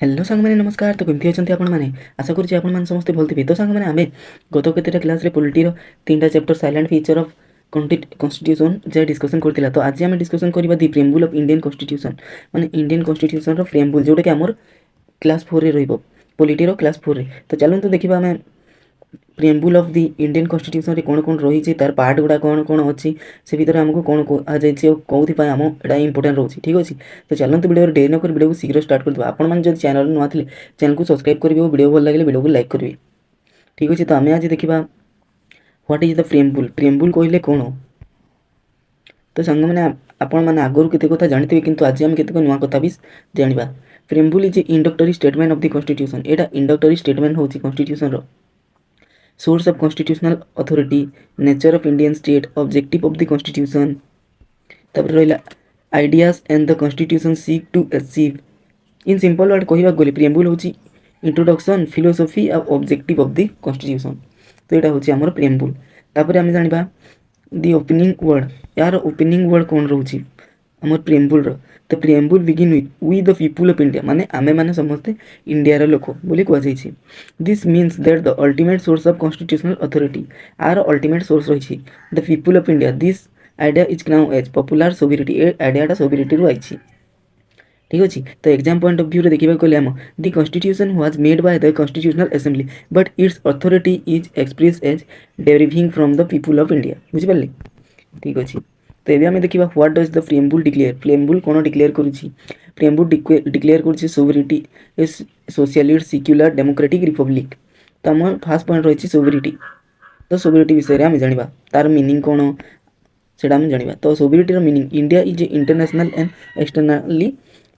Hello सांग मैंने नमस्कार। तो केमती अच्छा आपण मैंने आशा करुँच आपण समस्ते भल थे। तो सांग मैंने आम गत केतटा क्लास पॉलिटीर 3टा chapter salient feature of constitution जहाँ डिस्कसन करथिला। तो आज आम डिस्कसन करबा the preamble of Indian constitution माने इंडियन कॉन्स्टिट्यूशन रो प्रिएम्बुल जोटा कि हमर क्लास 4 रे रहइबो पॉलिटीर क्लास 4 रे। तो चलूँ तो देखिबा आम प्रिएम्बुल ऑफ दी इंडियन कॉन्स्टिट्यूशन रे कौन कौन रही तार पार्ट गुड़ा कौन कौन अच्छी से भितर आमको कौन कहुई कौन आम एटा इंपोर्टेंट रोचे। ठीक अच्छे तो चलते वीडियो डेरी नक वीडियो को शीघ्र स्टार्ट कर आपण मैंने जो चैनल नुआ थे चैनल को सब्सक्राइब करेंगे और वीडियो भल लगे वीडियो को लाइक करेंगे। ठीक अच्छे तो आम आज देखा व्हाट इज द प्रिएम्बुल। प्रिएम्बुल कहले कौन तो सांग मैंने आपण मैंने आगुरी केते कथा जानते किंतु आज आम केते नुआ कथा भी जाना। Preamble is introductory statement of the constitution. एटा इंडक्टरी स्टेटमेंट होची कॉन्स्टिट्यूशन रो source of constitutional authority, nature of Indian state, objective of the constitution, तापर रहिला ideas and the constitution seek to achieve। In simple word कहवा गले preamble होची introduction philosophy और objective of the constitution. तो यहाँ होची हमर प्रिएम्बुल। तापर आम जानिबा दी ओपनिंग वर्ड यार ओपनिंग वर्ड कौन रोची हमर प्रिएम्बुल रो। तो preamble begin we the people of India माने आमे माने समस्ते इंडिया रो लोक बोली कह जाई। This means that the ultimate source of constitutional authority are ultimate source रही the people of India. This idea is now as popular sovereignty. ए आइडियाटा सोवेरिटी रू आई। ठीक अच्छे तो एग्जाम पॉइंट ऑफ व्यू रे देखा गले आम the constitution was made by the constitutional assembly but its authority is express as deriving from the people of India. बुझिपारे। ठीक अच्छे तो ये आम देखा what does the preamble declare. Preamble कौन डिक्लेयर करुच्ची प्रिएम्बुल डिक्लेयर करुच्ची sovereignty a socialist secular democratic republic. तो आम फास्ट पॉइंट रही सोवेरिटी। तो सोवेरिटी विषय आम जाना तार मीनिंग कौन से जाना। तो sovereignty meaning India is international and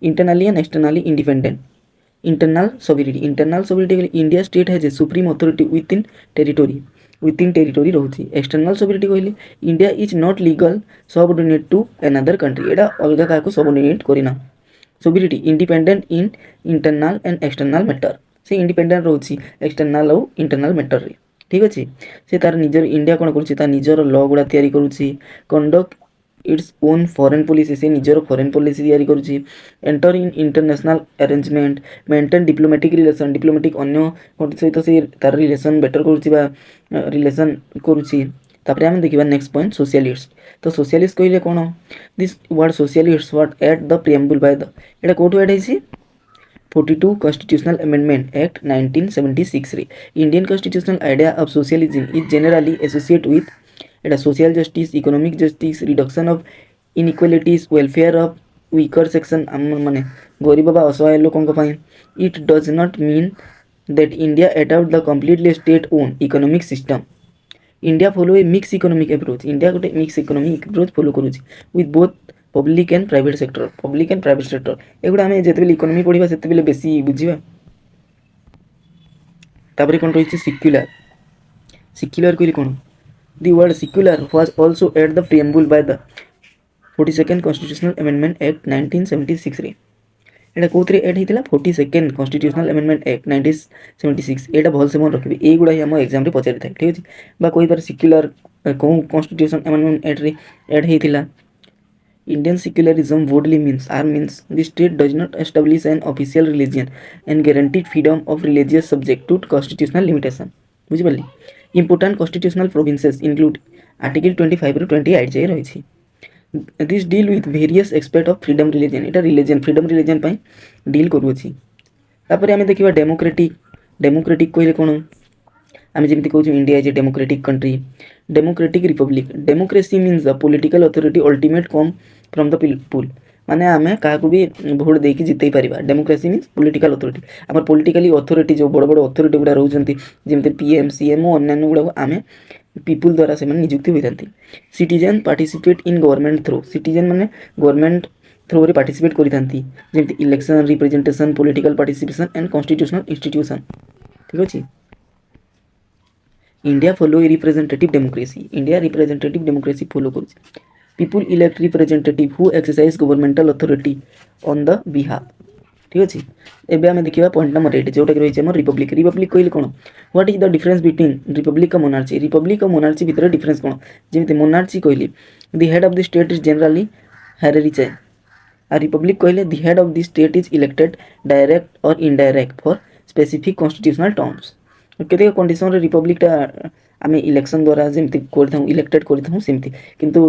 internally and externally independent. Internal sovereignty India state has a supreme authority within territory रोची। एक्सटर्नल सोवेरिटी कहले India is not legal subordinate to another country. एटा अलग क्या subordinate करना। Sovereignty independent in internal and external matter से independent रोची external और internal matter रे। ठीक अच्छे से तार निजर इंडिया कौन कर निजर लॉ गुड़ा तैयारी करुच्ची conduct its own foreign policy से निजर फॉरेन पॉलिसी तैयारी करुच्ची enter in international arrangement maintain diplomatic relation diplomatic अन्य सहित से तार रिलेशन बेटर करुच्ची रिलेशन करुच्ची। तापर आम देखा नेक्स्ट पॉइंट सोशलिस्ट। तो सोशलिस्ट कहले कौन this word socialist word at the preamble by the एटा कोठु एड है 42 कॉन्स्टिट्यूशनल अमेंडमेंट एक्ट 1976 रे। Indian constitutional idea of socialism is generally associate with एटा social justice economic justice reduction of inequalities welfare of weaker section माने गरीब बा असहाय लोकों। It does not mean that India adopt the completely state own economic system. India follow a mix economic approach. India गोटे mix economic approach follow करुच्ची with both public and private sector एगुड़ा आम जिते इकोनॉमी पढ़ा से बेसी बुझा। तापर कौन रही सिक्युलर कहली कौन the word secular was also at the preamble by the 42nd constitutional amendment act 1976 रे। एटा कोथरे एड होता 42nd कॉन्स्टिट्यूशनल अमेंडमेंट एक्ट 1976। एटा भल से मन रखिए यहीगुड़ा ही आम एग्जाम रे पचारि था। ठीक अच्छे कहीपर सिक्युलर कौन कॉन्स्टिट्यूशन अमेंडमेंट एक्ट रे एड होता Indian secularism broadly means the state does not establish an official religion and guaranteed freedom of religious subject to constitutional limitation। बुझिपारे। Important constitutional provisions include Article 25 ରୁ 28 जाए रही। This deal with various aspect of freedom religion। Etah religion freedom religion pi deal करूची। तापर आमे देखिबा democratic कहले कोन आम जमी कहूँ India is a democratic country democratic republic. Democracy means the political authority ultimate come from the people माने आमे क्या भी भोट देकी जितई पारिबा। डेमोक्रेसी मीन्स पॉलिटिकल अथॉरिटी आम पॉलिटिकली अथॉरिटी जो बड़ बड़ अथॉरिटी गुड़ा रोचंती जमी पीएम सीएम और अन्य गुड़ा आम पीपुल द्वारा से नियुक्ति होती। Citizen participate in government through. Citizen माने गवर्नमेंट थ्रू रे पार्टिसिपेट करती जमी election representation political participation and constitutional institution. ठीक अच्छे India follow a representative democracy. India representative democracy follow कर people elect representative who exercise governmental authority on the behalf. ठीक अच्छे एबे आमे देखिबा पॉइंट नंबर 8 जोटा कि रही रिपब्लिक। रिपब्लिक कहले कोन what is the difference between republic और मोनार्ची। रिपब्लिक और मोनार्ची भितर डिफरेंस कोन जमी मोनार्ची कहले the head of the state is generally hereditary आ रिपब्लिक कहले the head of the state is elected direct और indirect for specific constitutional terms केते कंडीशन रे रिपब्लिक टा आमे इलेक्शन द्वारा जेमती करथाउ इलेक्टेड करथाउ सेमती किंतु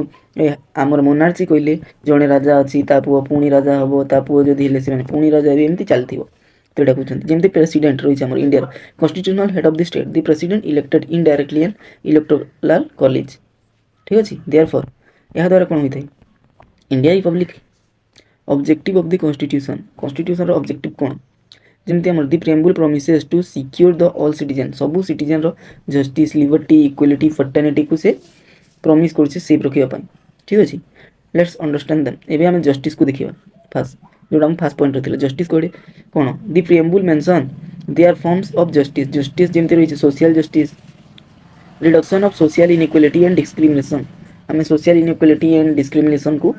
आमर मोनार्ची कहले जणे राजा अछि ता पुओ पुणी राजा हबो ता पुओ जदि हेले से माने पुणी राजा भी एमती चलथिबो तेडा कहउछन जेमती प्रेसिडेंट रहिछ हमर India constitutional head of the state the president elected indirectly and electoral college ठीक अछि देयरफॉर यह द्वारा कोन होइथै India republic objective of the constitution constitution रो ऑब्जेक्टिव कोन जेमती हमर the preamble promises to secure the all citizen सबु सिटीजन रो जस्टिस लिबर्टी इक्वालिटी फर्टर्निटी को से प्रॉमिस करछे सेफ रखिया पई ठीक अछि लेट्स अंडरस्टैंड देम एबे हम जस्टिस को देखिबा फर्स्ट जोडा हम फर्स्ट पॉइंट रथिले जस्टिस कोडे कोन the preamble mention their forms of justice justice जेमती रहिছে social justice reduction of social inequality and discrimination हमें सोशल इनइक्वालिटी एंड डिस्क्रिमिनेशन को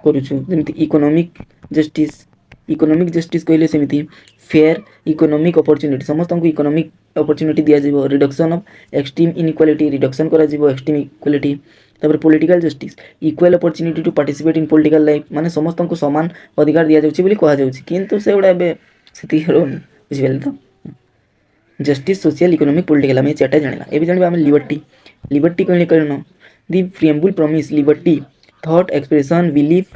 करूछु जेमती इकोनॉमिक जस्टिस कहले सेमिति फेयर इकोनॉमिक अपॉर्चुनिटी समस्त को इकोनॉमिक अपॉर्चुनिटी दिया जिवो reduction of extreme inequality reduction करा जिवो एक्सट्रीम इक्वालिटी तापर political justice equal opportunity to participate in political life माने समस्त को समान अधिकार दिया जाउछि बोली कहा जाउछि किंतु से उडा बे सेति हेरोन बुझिबेल तो जस्टिस सोशल इकोनॉमिक पॉलिटिकल हमें चारटा जानिला एबे जानबा हम लिबर्टी लिबर्टी कहले करनो the preamble promise liberty thought expression belief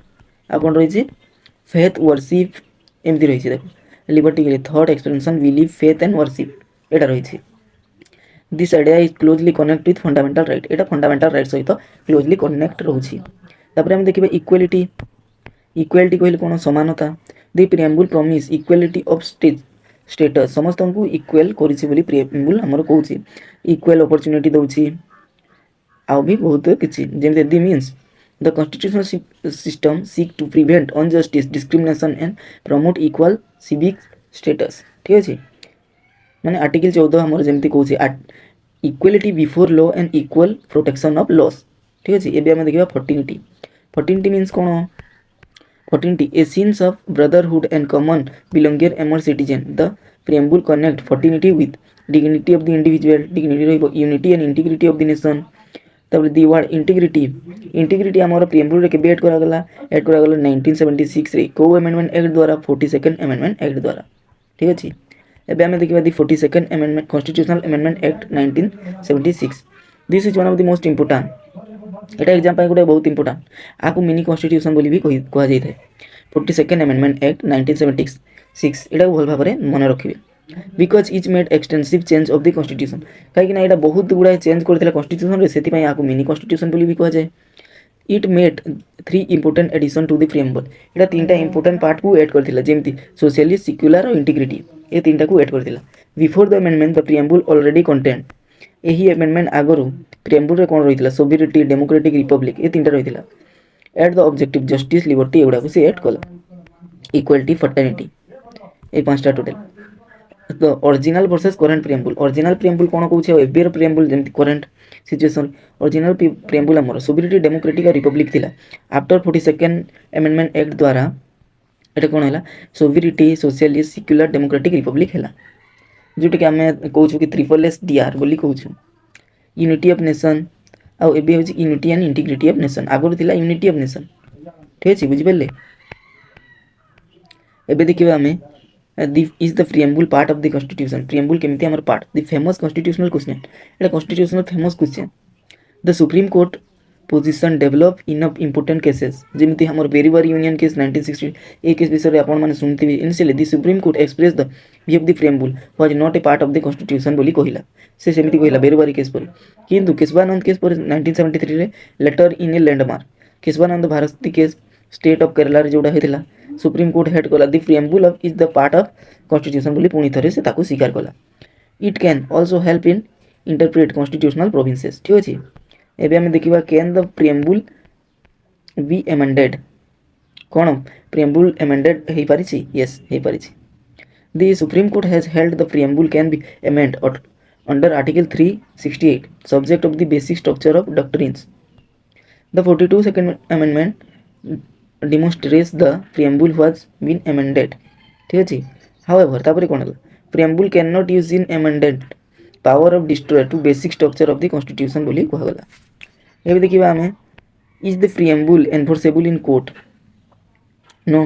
आ कोन रहि छै फेथ वर्शिप एमती रही देखो लिबर्टी के लिए thought expression belief faith and worship एटा रही this idea is closely connect with fundamental right एटा फंडामेंटल राइट सहित क्लोजली कनेक्ट रोची तापर हम देखिबे इक्वालिटी इक्वालिटी कहले कोन समानता the preamble promise equality of status समस्त को इक्वल करिछि बोली प्रिएम्बुल हमर कहूछि इक्वल अपॉर्चुनिटी दउछि आ भी बहुत किछि जेम the means The constitutional system seek to prevent injustice, discrimination and promote equal civic status. ठीक अछि माने आर्टिकल 14 हमर जेमति कहू छै equality before law and equal protection of laws ठीक अछि एबे हम देखिबा फर्टिनिटी फर्टिनिटी मीन्स कोन fraternity a sense of brotherhood and common belonging among citizen the preamble connect fraternity with dignity of the individual dignity रहिबो unity and integrity of the nation तब the word integrity integrity हमर प्रिएम्बुल रे के add करा गला 1976 रे को amendment act द्वारा 42nd अमेंडमेंट एक्ट द्वारा ठीक अछि एबे हम देखिबा दी 42nd amendment constitutional amendment act 1976 this is one of the most important Etah exam पाई गुडे बहुत इंपोर्टेंट आकु मिनी कॉन्स्टिट्यूशन बोली भी कहा जाय थाए 42nd अमेंडमेंट एक्ट 1976 एटा भल भाबरे मन रखिबे because each made extensive change of the constitution काहे कि ना एटा बहुत गुडा चेंज करथिला कॉन्स्टिट्यूशन रे सेति पई आकु मिनी कॉन्स्टिट्यूशन बोली भी कहा जाय it made 3 important addition to the preamble एटा तीनटा इंपोर्टेंट पार्ट को ऐड करथिला जेमति सोशली सेक्युलर और इंटीग्रिटी ए तीनटा को ऐड करथिला before the amendment the preamble already contained एही अमेंडमेंट आगरु preamble रे कोन रहितला सोवरेनिटी डेमोक्रेटिक रिपब्लिक ए तीनटा रहितला at the objective justice liberty एगुडा को से ऐड कला इक्वालिटी फर्टर्निटी ए पांचटा टोटल तो original versus current preamble original प्रिएम्बुल कोन कहू छै एबेर प्रिएम्बुल जेमति करंट सिचुएशन ओरिजिनल प्रिएम्बुल हमर सोवरेनिटी डेमोक्रेटिक और रिपब्लिक थिला आफ्टर 42nd अमेंडमेंट एक्ट द्वारा एटा कोन हैला sovereignty socialist secular democratic Republic हैला जोटे कि हमें कहू छु कि ट्रिपल एस डीआर बोली कहू छु यूनिटी ऑफ नेशन आ एबे होछि unity and integrity of nation आगुर थिला यूनिटी ऑफ नेशन ठीक अछि बुझि पेले एबे देखिबा हमें is the preamble part of the constitution preamble केमती हमर part the famous constitutional question Etah constitutional famous question the supreme court position develop enough important cases जेमती हमर बेरीवारी यूनियन केस 1960 ए केस विषय रे आपण माने सुनथिबे initially the supreme court expressed the view of the preamble was not a part of the constitution बोली कहिला से सेमती कहिला बेरीवारी केस पर किंतु केशवानंद केस पर 1973 रे later in a landmark Kesavananda Bharati case state of Kerala रे जोडा हेतिला सुप्रीम कोर्ट हेड कला the preamble of is the part of constitution बोली पुणी थरे से ताको स्वीकार कला it can also help in interpret constitutional provisions ठीक अछि एबे हम देखिबा can the preamble be amended कोन प्रिएम्बुल अमेंडेड हेई पारि छी यस हेई पारि छी the supreme court has held the प्रिएम्बुल can be amend under article 368 subject of the basic structure of doctrines the 42nd amendment demonstrates the preamble was been amended ठीक अछि however तापरे कोन preamble cannot use in amended power of destroy to basic structure of the constitution बोली कहला एबे देखिबा हमें is the preamble enforceable in court no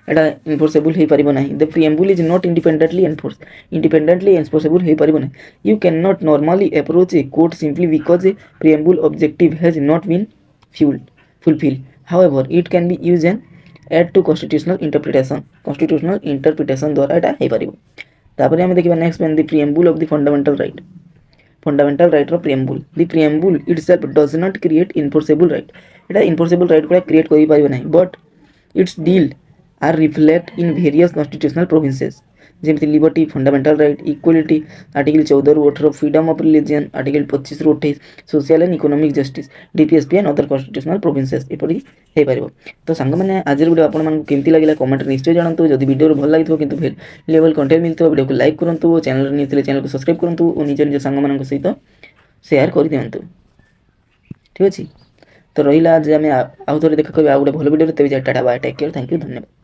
एटा enforceable हो पारिबो नाही। The preamble is not independently enforceable हो पारिबो नाही। You can not normally approach a court simply because a preamble objective has not been fulfilled. However it can be use an aid to constitutional interpretation द्वारा एटा हो पारिबो। तापर हम देखिबा next one the preamble of the fundamental right रो preamble. The preamble itself does not create enforceable right. Etah enforceable right को create करि पारिबो नाही, but its deal are reflect in various constitutional provisions जेमती liberty, fundamental right, equality article 14 ରୁ 18, freedom of religion article 25 ରୁ 28, social and economic justice DPSP and other constitutional provisions एपरि हे पारिबो। तो सांग माने आज वीडियो आपण मानक केमती लागिला कमेंट निश्चय जानंतु। जदि वीडियो भल लागिथो किंतु लेवल कंटेंट मिलतो वीडियो को लाइक करंतु, चैनल निथिले चैनल को सब्सक्राइब करंतु और निज निज सांग मानक सहित शेयर कर दियंतु। ठीक अछि, तो रहिला आज आमे आउ थोड़े देखा करबा आ गोटे भल वीडियो। तेबे tata bye, take care, thank you, धन्यवाद।